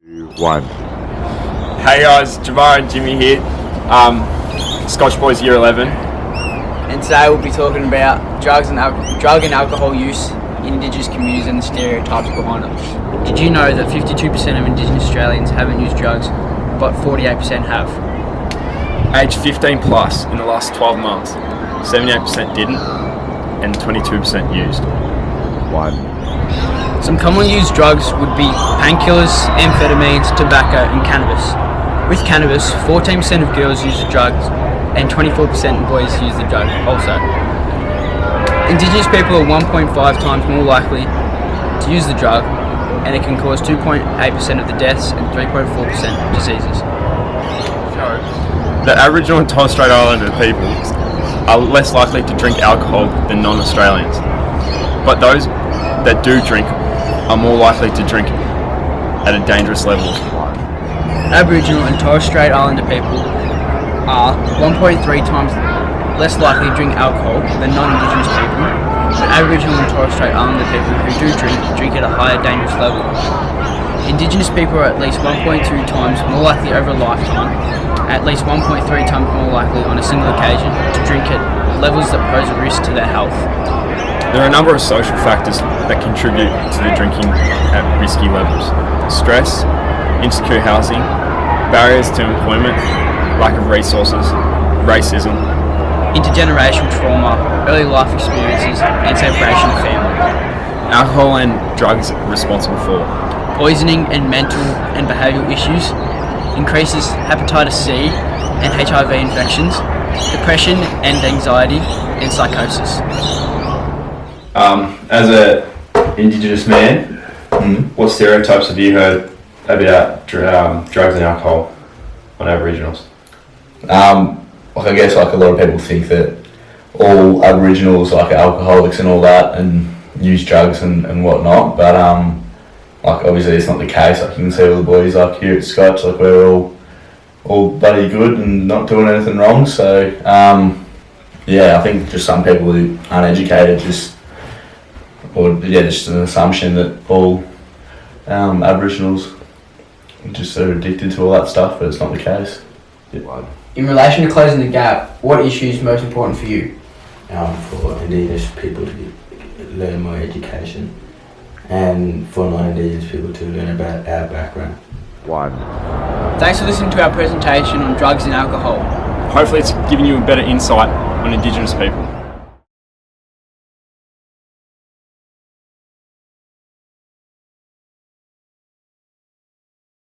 1. Hey guys, Jamarra and Jimmy here. Scotch Boys Year 11. And today we'll be talking about drug and alcohol use in Indigenous communities and the stereotypes behind it. Did you know that 52% of Indigenous Australians haven't used drugs, but 48% have? Age 15 plus in the last 12 months, 78% didn't and 22% used. 1. Some commonly used drugs would be painkillers, amphetamines, tobacco and cannabis. With cannabis, 14% of girls use the drugs and 24% of boys use the drug also. Indigenous people are 1.5 times more likely to use the drug, and it can cause 2.8% of the deaths and 3.4% of diseases. The Aboriginal and Torres Strait Islander people are less likely to drink alcohol than non-Australians, but those that do drink are more likely to drink at a dangerous level. Aboriginal and Torres Strait Islander people are 1.3 times less likely to drink alcohol than non-Indigenous people, but Aboriginal and Torres Strait Islander people who do drink at a higher dangerous level. Indigenous people are at least 1.2 times more likely over a lifetime, at least 1.3 times more likely on a single occasion to drink at levels that pose a risk to their health. There are a number of social factors that contribute to the drinking at risky levels. Stress, insecure housing, barriers to employment, lack of resources, racism, intergenerational trauma, early life experiences and separation of family. Alcohol and drugs are responsible for Poisoning and mental and behavioural issues, increases hepatitis C and HIV infections, depression and anxiety and psychosis. As a Indigenous man, what stereotypes have you heard about drugs and alcohol on Aboriginals? I guess a lot of people think that all Aboriginals are alcoholics and all that and use drugs and whatnot, but obviously it's not the case. You can see all the boys here at Scotch, we're all bloody good and not doing anything wrong. So I think just some people who aren't educated just an assumption that all Aboriginals just are addicted to all that stuff, but it's not the case. In relation to closing the gap, what issue is most important for you? For Indigenous people to learn more education and for non-Indigenous people to learn about our background. 1. Thanks for listening to our presentation on drugs and alcohol. Hopefully it's given you a better insight on Indigenous people.